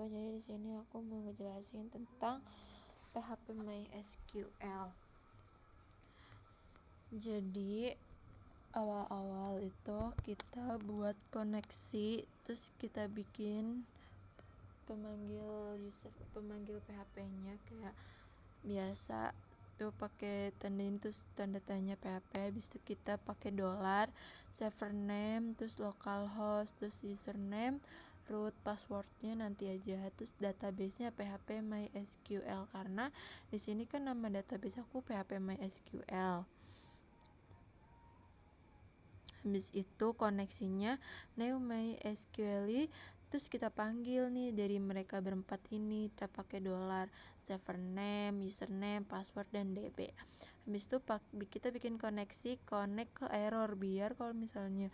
Jadi di sini aku mau ngejelasin tentang PHP MySQL. Jadi awal-awal itu kita buat koneksi, terus kita bikin pemanggil PHP-nya kayak biasa tuh, pakai tanda ini, terus tanda tanya PHP. Habis itu kita pakai $, server name, terus localhost, terus username, root, passwordnya nanti aja, terus database-nya PHP MySQL karena di sini kan nama database aku PHP MySQL. Habis itu koneksinya new MySQL, terus kita panggil nih dari mereka berempat ini, kita pakai $, server name, username, password, dan DB. Habis itu kita bikin koneksi, connect ke error, biar kalau misalnya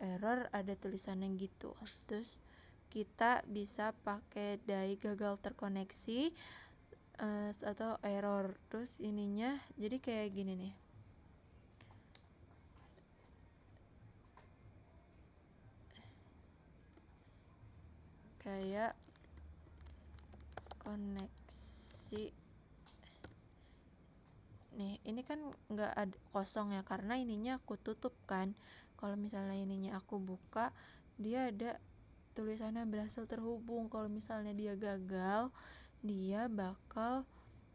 error ada tulisannya gitu. Terus kita bisa pakai DAI gagal terkoneksi atau error. Terus ininya jadi kayak gini nih, kayak koneksi nih. Ini kan nggak ada kosong ya, karena ininya aku tutup kan. Kalau misalnya ininya aku buka, dia ada tulisannya berhasil terhubung. Kalau misalnya dia gagal, dia bakal,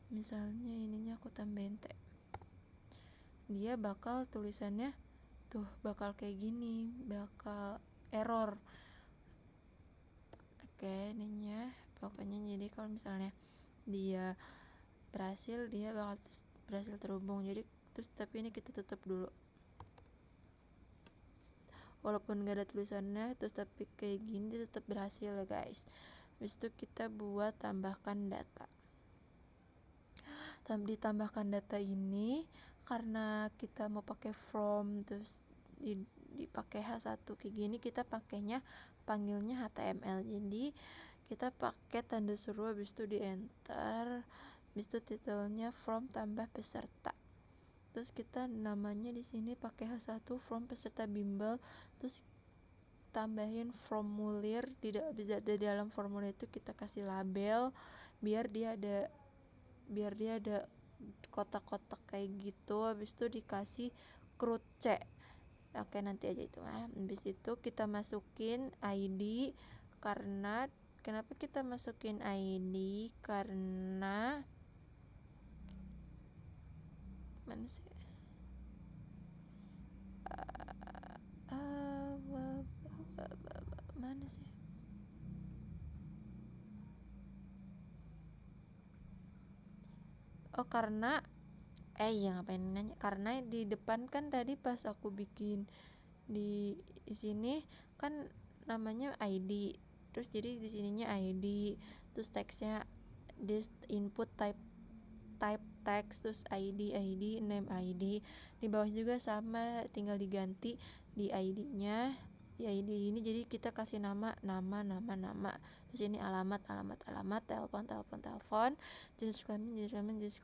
misalnya ininya aku tambahin T, dia bakal tulisannya tuh bakal kayak gini, bakal error. Oke, ininya pokoknya jadi kalau misalnya dia berhasil, dia bakal berhasil terhubung. Jadi terus tapi ini kita tutup dulu walaupun gak ada tulisannya, terus tapi kayak gini tetap berhasil ya guys. Habis itu kita buat tambahkan data. Ditambahkan data ini karena kita mau pakai from, terus dipakai H1 kayak gini, kita pakainya panggilnya HTML. Jadi kita pakai tanda seru, habis itu di enter, habis itu titelnya from tambah peserta. Terus kita namanya di sini pakai H1 from peserta bimbel, terus tambahin formulir. Di dalam formulir itu kita kasih label biar dia ada kotak-kotak kayak gitu. Habis itu dikasih CRUD C. Oke, nanti aja itu. Habis itu kita masukin ID. Kenapa kita masukin ID? Karena mana sih? Mana sih? Oh, karena ngapain nanya? Karena di depan kan tadi pas aku bikin di sini kan namanya ID, terus jadi di sininya ID, terus teksnya this input type text, terus ID name ID. Di bawah juga sama, tinggal diganti di ID-nya, di ID ini jadi kita kasih nama, terus ini alamat, telepon, jenis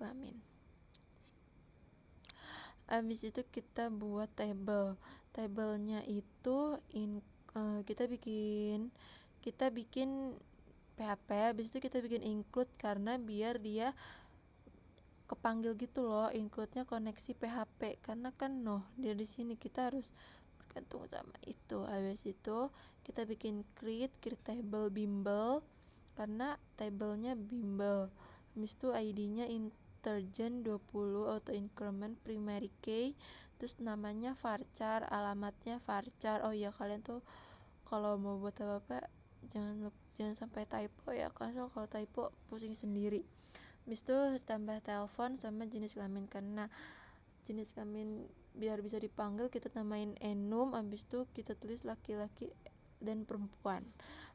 kelamin. Habis itu kita buat tabelnya itu kita bikin PHP. Habis itu kita bikin include karena biar dia kepanggil gitu loh, include-nya koneksi PHP, karena kan dari sini kita harus bergantung sama itu. Habis itu kita bikin create table bimbel karena tabelnya bimbel. Habis itu ID-nya intergen 20 auto increment primary key, terus namanya varchar, alamatnya varchar. Oh iya, kalian tuh kalau mau buat apa-apa jangan sampai typo ya, karena kalau typo pusing sendiri. Habis itu tambah telepon sama jenis kelamin, karena jenis kelamin biar bisa dipanggil kita namain enum. Habis itu kita tulis laki-laki dan perempuan.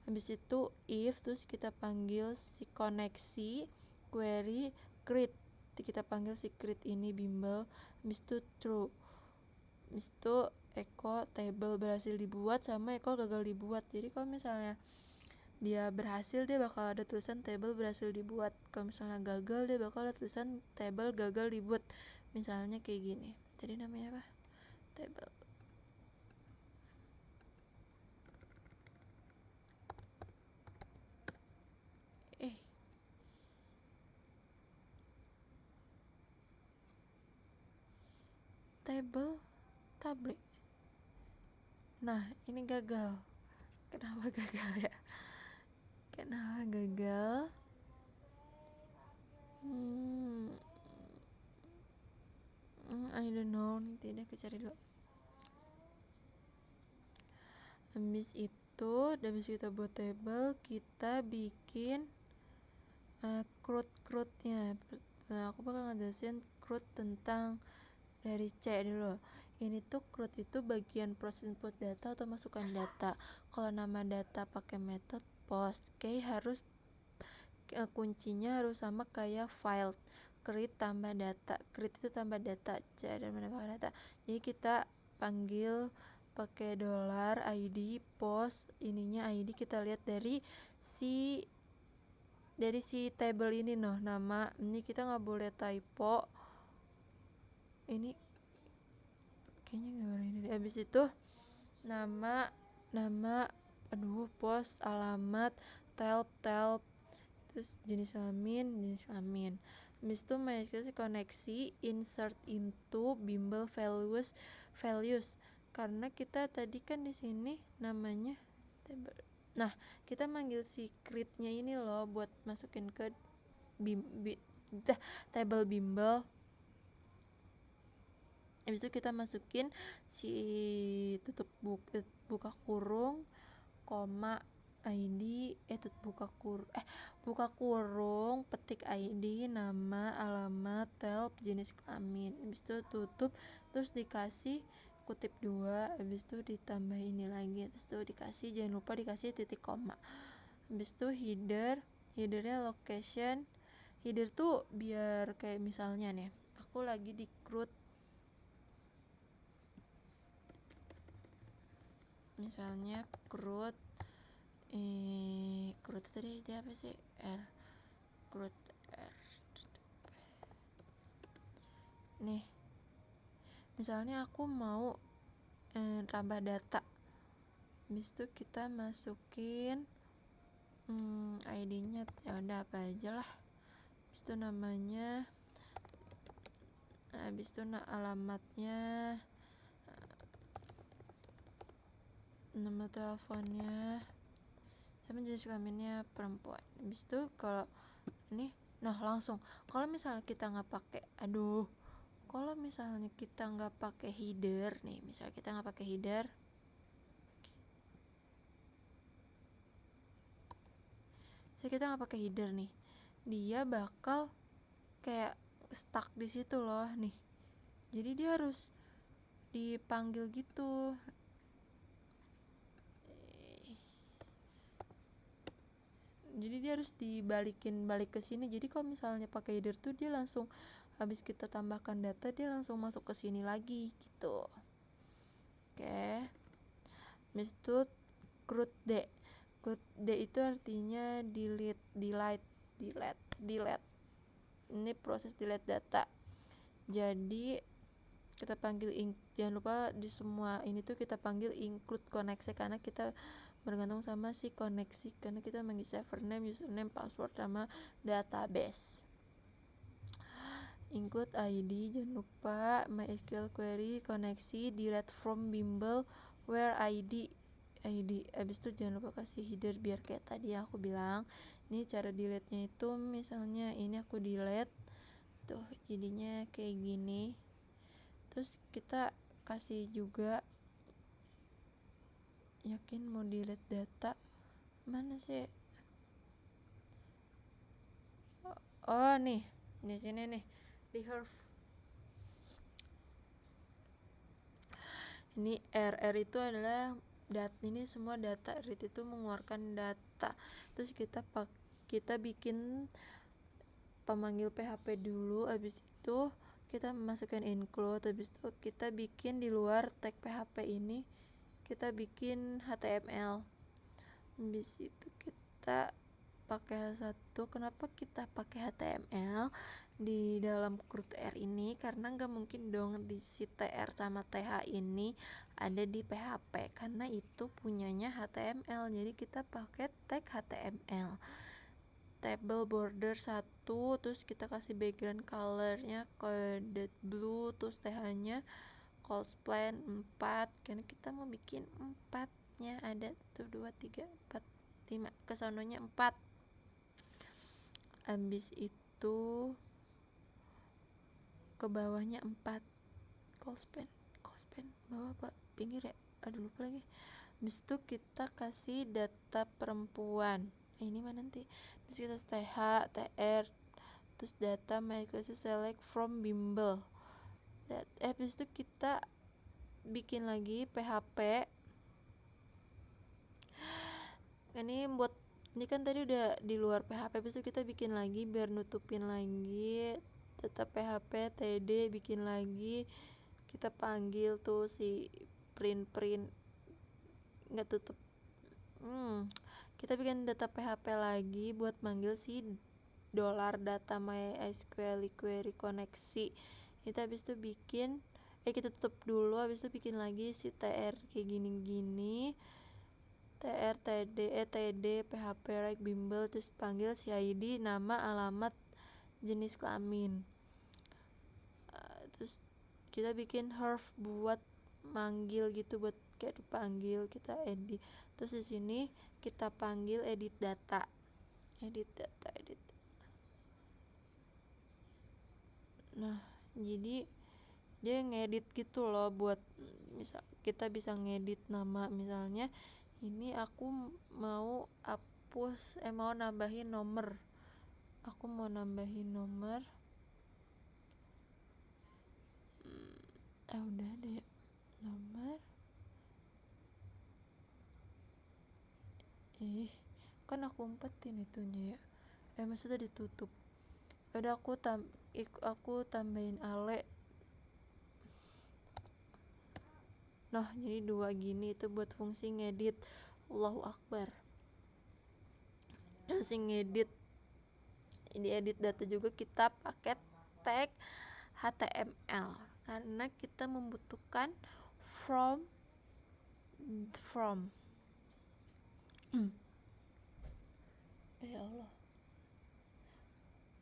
Habis itu if, terus kita panggil si koneksi query create, kita panggil si create ini bimbel. Habis itu true. Habis itu echo table berhasil dibuat sama echo gagal dibuat. Jadi kalau misalnya dia berhasil, dia bakal ada tulisan table berhasil dibuat. Kalau misalnya gagal, dia bakal ada tulisan table gagal dibuat. Misalnya kayak gini. Tadi namanya apa? Table. table tablet. Nah, ini gagal. Kenapa gagal ya? Kenapa gagal? I don't know. Tidak, aku cari dulu. Habis kita buat table, kita bikin CRUD-nya. Nah, aku bakal ngejelasin CRUD tentang dari C dulu. Ini tuh CRUD itu bagian proses input data atau masukkan data. Kalau nama data pakai method post, harus kuncinya harus sama kayak file create tambah data. Create itu tambah data, C dan menambahkan data. Jadi kita panggil pakai $id post, ininya ID kita lihat dari si table ini nama. Ini kita nggak boleh typo. Ini kayaknya nggak ini. Habis itu nama post, alamat, tab, terus jenis kelamin. Habis itu kasih koneksi insert into bimbel values karena kita tadi kan di sini namanya table. Nah, kita manggil si create-nya ini loh buat masukin ke table bimbel. Habis itu kita masukin si tutup buka kurung koma ID buka kurung petik ID, nama, alamat, tab, jenis kelamin. Habis itu tutup, terus dikasih kutip 2, habis itu ditambah ini lagi, terus itu dikasih, jangan lupa dikasih titik koma. Habis itu headernya location. Header tuh biar kayak misalnya nih, aku lagi di CRUD, misalnya CRUD tadi dia apa sih, CRUD nih, misalnya aku mau tambah data. Habis itu kita masukin ID-nya ya udah apa aja lah. Habis itu namanya, habis itu alamatnya, nama teleponnya, sama jenis kelaminnya perempuan. Habis itu kalau ini langsung kalau misalnya kita nggak pakai header nih, misalnya kita nggak pakai header, nih, dia bakal kayak stuck di situ loh nih. Jadi dia harus dipanggil gitu. Jadi dia harus dibalikin balik ke sini. Jadi kalau misalnya pakai header tuh dia langsung habis kita tambahkan data dia langsung masuk ke sini lagi gitu. Oke. Habis itu CRUD D. CRUD D itu artinya delete. Ini proses delete data. Jadi kita panggil jangan lupa di semua ini tuh kita panggil include koneksi karena kita bergantung sama si koneksi, karena kita manggil server name, username, password, sama database. Include ID, jangan lupa MySQL query, koneksi, delete from bimbel, where ID. Abis itu jangan lupa kasih header biar kayak tadi yang aku bilang. Ini cara delete-nya itu misalnya ini aku delete tuh jadinya kayak gini. Terus kita kasih juga yakin mau delete data mana sih, oh nih di sini nih di Herf. Ini RR itu adalah ini semua data. RR itu mengeluarkan data. Terus kita bikin pemanggil PHP dulu, habis itu kita masukkan include, habis itu kita bikin di luar tag PHP ini kita bikin HTML. Habis itu kita pakai satu. Kenapa kita pakai HTML di dalam CRUD R ini? Karena nggak mungkin dong di si TR sama TH ini ada di PHP karena itu punyanya HTML. Jadi kita pakai tag HTML. Table border 1, terus kita kasih background colornya coded blue, terus TH-nya calls plan 4 karena kita mau bikin 4-nya ada 1, 2, 3, 4, 5 kesononya 4. Habis itu ke bawahnya 4 calls plan bawah apa pinggir ya, aduh lupa lagi. Habis itu kita kasih data perempuan, ini mana nanti. Terus kita TH, TR, terus data microsoft select from bimbel. Habis itu kita bikin lagi PHP. Ini kan tadi udah di luar PHP, habis itu kita bikin lagi biar nutupin lagi data PHP TD, bikin lagi, kita panggil tuh si print nggak tutup. Kita bikin data PHP lagi buat manggil si $data MySQL query koneksi. Kita habis itu bikin kita tutup dulu, habis itu bikin lagi si TR kayak gini TR TD PHP like bimbel, terus panggil si ID, nama, alamat, jenis kelamin. Terus kita bikin herb buat manggil gitu, buat kayak dipanggil, kita edit. Terus di sini kita panggil edit data. Nah, jadi dia ngedit gitu loh, buat misal kita bisa ngedit nama, misalnya ini aku mau mau nambahin nomor. Udah ada ya nomor. Kan aku umpetin itunya ya. Maksudnya ditutup. Udah aku tambahin ale. Nah, jadi 2 gini itu buat fungsi ngedit. Allahu Akbar. Fungsi ngedit. Di edit data juga kita pakai tag HTML karena kita membutuhkan from. Ya Allah.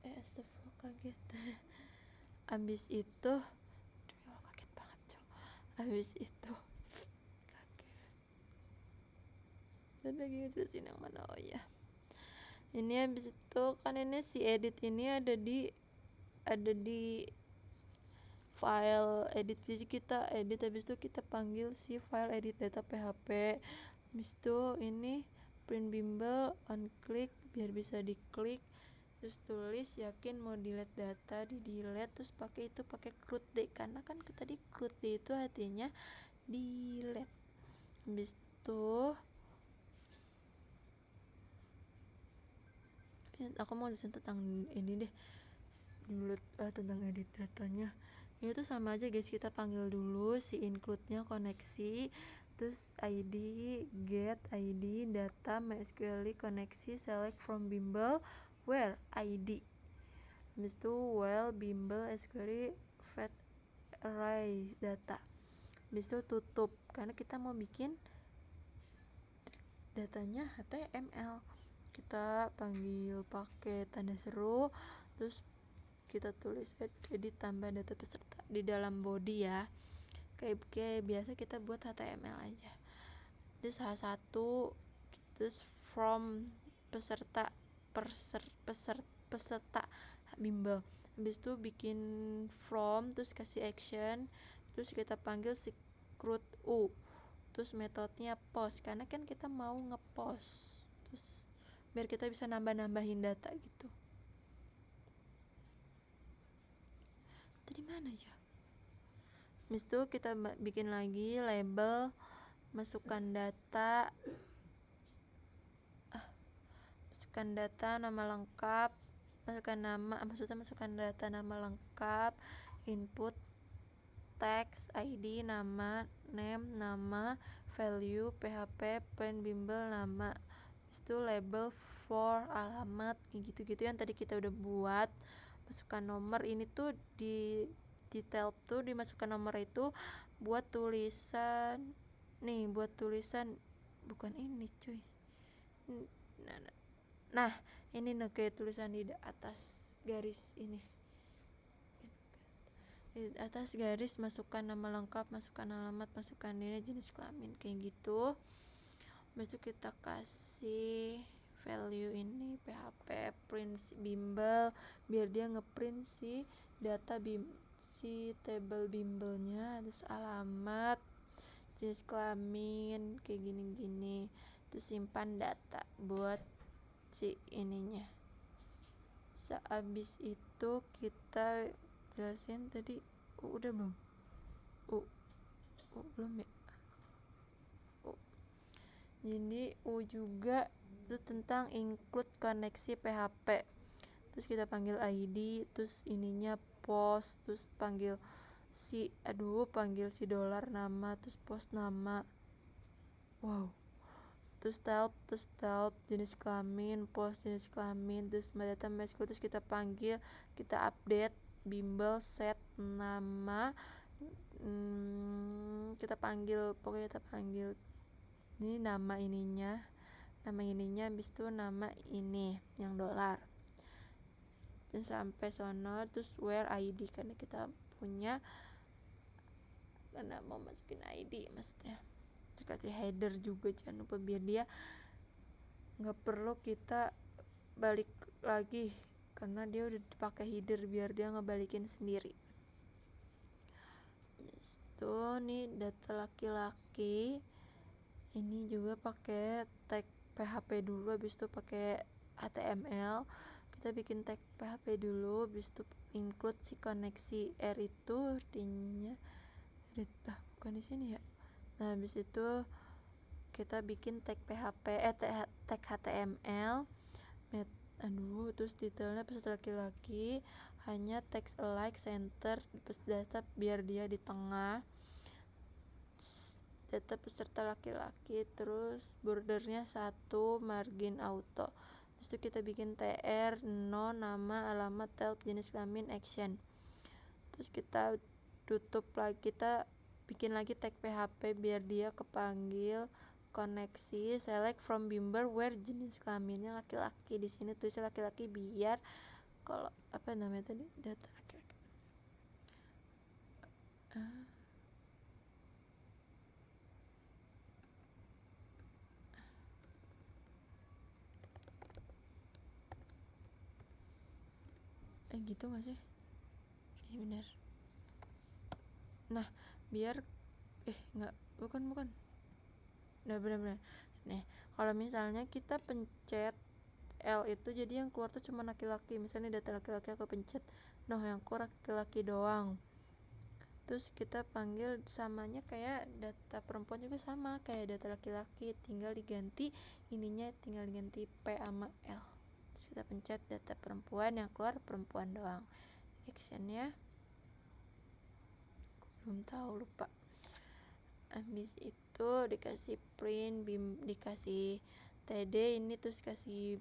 Astagfirullah, kaget. Abis itu kaget banget, coy. Abis itu kaget. Dan lagi ngejelasin yang mana, oh ya. Ini abis itu kan ini si edit ini ada di file edit, jadi kita edit, habis itu kita panggil si file edit data PHP. Habis itu ini print bimbel, on click biar bisa diklik, terus tulis yakin mau delete data, di delete, terus pakai CRUD D karena kan tadi CRUD D itu artinya delete. Habis itu aku mau jelasin tentang ini deh dulu, tentang edit datanya. Ini tuh sama aja guys, kita panggil dulu si include-nya koneksi, terus ID, get ID, data MySQL koneksi, select from bimbel, where ID. Habis itu while bimbel SQL fetch array data. Habis itu tutup karena kita mau bikin datanya HTML. Kita panggil pakai tanda seru, terus kita tulis edit tambah data peserta di dalam body ya, kayak biasa kita buat HTML aja. Terus H1, terus from peserta bimbel. Habis itu bikin from, terus kasih action, terus kita panggil si CRUD U, terus metodenya post karena kan kita mau ngepost, terus biar kita bisa nambahin data gitu. Tadi mana aja? Habis itu kita bikin lagi label, masukkan data, nama lengkap, masukkan data nama lengkap, input text, ID, nama, name, nama, value, PHP, print bimbel, nama. Itu label for, alamat, gitu-gitu yang tadi kita udah buat. Masukkan nomor, ini tuh di detail tuh dimasukkan nomor itu buat tulisan bukan ini cuy. Nah ini kayak tulisan di atas garis ini. Di atas garis masukkan nama lengkap, masukkan alamat, masukkan ini jenis kelamin kayak gitu. Habis itu kita kasih value ini PHP print bimbel biar dia ngeprint si data si table bimbelnya, terus alamat, jenis kelamin kayak gini-gini, terus simpan data buat si ininya. Sehabis itu kita jelasin tadi udah belum? Belum ya? Jadi juga itu tentang include koneksi PHP. Terus kita panggil ID, terus ininya post, terus panggil si dolar nama, terus post nama. Wow. Terus type jenis kelamin, post jenis kelamin, terus data MySQL, terus kita panggil, kita update bimbel set nama, kita panggil ini nama ininya habis itu nama ini yang dolar, dan sampai sono. Terus where ID karena kita punya, karena mau masukin ID maksudnya. Terus kasih header juga jangan lupa biar dia nggak perlu kita balik lagi karena dia udah dipakai header biar dia ngebalikin sendiri. Tuh nih data laki-laki ini juga pakai tag PHP dulu, habis itu pakai HTML. Kita bikin tag PHP dulu, habis itu include si koneksi R itu artinya bukan di sini ya. Nah habis itu kita bikin tag PHP tag HTML terus detailnya peserta laki-laki, hanya text alike center data biar dia di tengah, data peserta laki-laki, terus bordernya 1, margin auto. Terus itu kita bikin TR, no, nama, alamat, tel, jenis kelamin, action. Terus kita tutup lagi, kita bikin lagi tag PHP biar dia kepanggil koneksi, select from member where jenis kelaminnya laki-laki. Di sini tulisnya laki-laki biar kalau apa namanya tadi, data laki-laki. Gitu nggak sih? Iya benar. Nah biar nggak, bukan. Nah benar. Nih kalau misalnya kita pencet L itu jadi yang keluar tuh cuma laki-laki, misalnya data laki-laki aku pencet, yang keluar laki-laki doang. Terus kita panggil samanya kayak data perempuan juga sama kayak data laki-laki, tinggal diganti ininya, tinggal diganti P sama L. Terus kita pencet data perempuan, yang keluar perempuan doang. Actionnya belum tahu, lupa. Habis itu dikasih print dikasih TD ini, terus kasih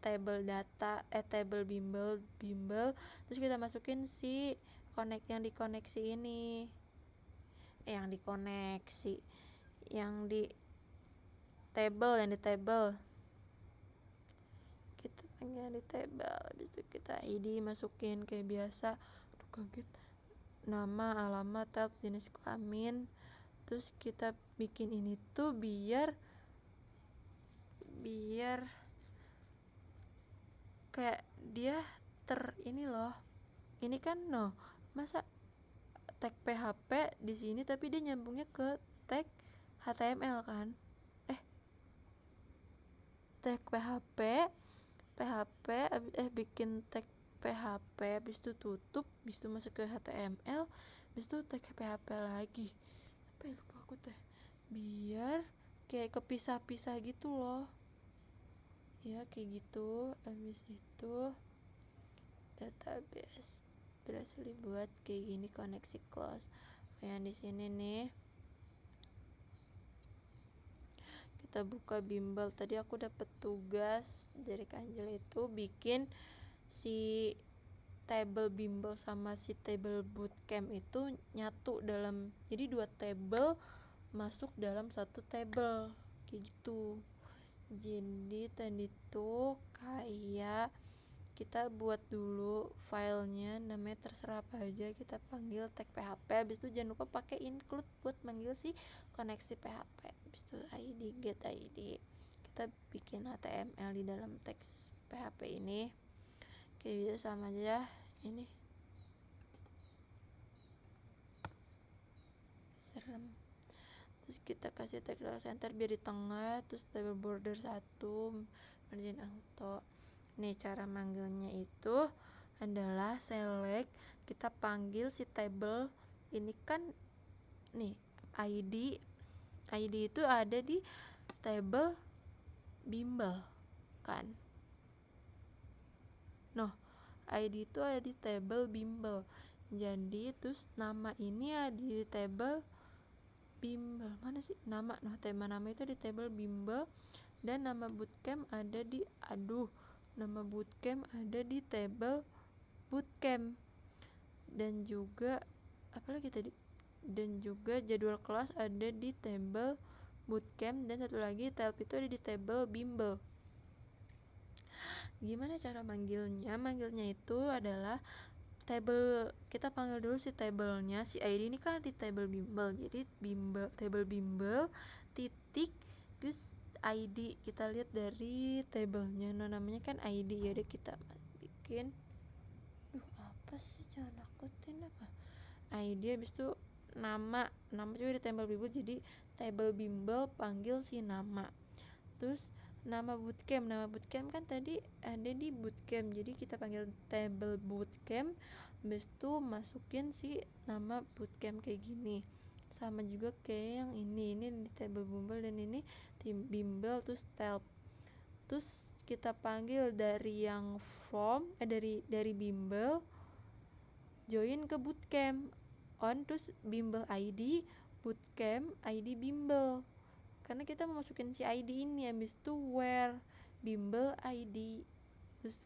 table data table bimbel, terus kita masukin si yang dikoneksi ini, yang di table kita panggil di table. Habis itu kita ID masukin kayak biasa. Aduh kaget, nama, alamat, tab, jenis kelamin. Terus kita bikin ini tuh biar kayak dia ini loh. Ini kan masa tag PHP di sini tapi dia nyambungnya ke tag HTML kan? Tag PHP bikin tag PHP, habis itu tutup, habis itu masuk ke HTML, habis itu tag PHP lagi. Apa ya, lupa aku teh. Biar kayak kepisah-pisah gitu loh. Ya kayak gitu. Habis itu database berhasil dibuat kayak gini, koneksi close. Yang di sini nih kita buka bimbel. Tadi aku dapat tugas dari Kanjel itu bikin si table bimbel sama si table bootcamp itu nyatu dalam, jadi 2 table masuk dalam 1 table kayak gitu. Jadi tadi tuh kayak kita buat dulu filenya, namanya terserah apa aja, kita panggil tag PHP. Habis itu jangan lupa pakai include buat manggil si koneksi PHP. Habis itu ID get ID, kita bikin HTML di dalam teks PHP ini. Oke, bisa sama aja ini serem. Terus kita kasih text center biar di tengah, terus table border 1, margin auto. Nih cara manggilnya itu adalah select, kita panggil si table ini kan nih ID itu ada di table bimbel kan. ID itu ada di table bimbel. Jadi terus nama ini ada di table bimbel. Mana sih nama? Nama itu di table bimbel, dan nama bootcamp ada di nama bootcamp ada di table bootcamp, dan juga apalagi tadi, dan juga jadwal kelas ada di table bootcamp, dan satu lagi tab itu ada di table bimbel. Gimana cara manggilnya? Manggilnya itu adalah table, kita panggil dulu si tablenya, si ID ini kan di table bimbel, jadi table bimbel titik terus ID, kita lihat dari tablenya, namanya kan ID. Ya udah kita bikin apa sih, jangan nakutin apa, ID. Habis itu nama juga di table bimbel, jadi table bimbel panggil si nama. Terus nama bootcamp kan tadi ada di bootcamp, jadi kita panggil table bootcamp. Habis itu masukin si nama bootcamp kayak gini, sama juga kayak yang ini di table bimbel, dan ini tim bimbel terus tab. Terus kita panggil dari yang form dari bimbel join ke bootcamp on, terus bimbel ID bootcamp ID bimbel, karena kita mau masukin si ID ini. Habis itu where bimbel ID terus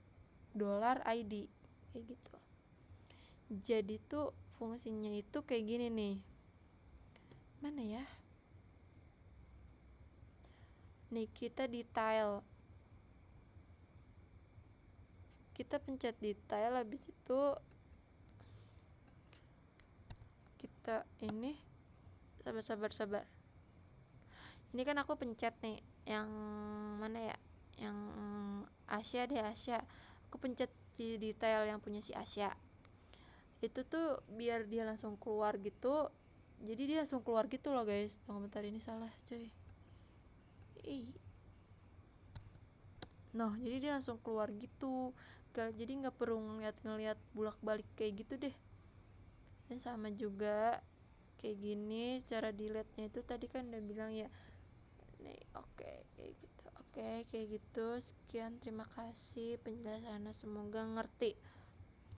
$ID kayak gitu. Jadi tuh fungsinya itu kayak gini nih, mana ya, nih kita detail, kita pencet detail. Habis itu kita ini sabar, ini kan aku pencet nih yang mana ya, yang Asia, aku pencet di detail yang punya si Asia. Itu tuh biar dia langsung keluar gitu, jadi dia langsung keluar gitu loh guys. Komentar ini salah cuy. Jadi dia langsung keluar gitu, jadi nggak perlu ngeliat bulak balik kayak gitu deh. Dan sama juga kayak gini cara delete-nya itu tadi kan udah bilang ya nih. Oke, kayak gitu. Sekian, terima kasih penjelasannya, semoga ngerti.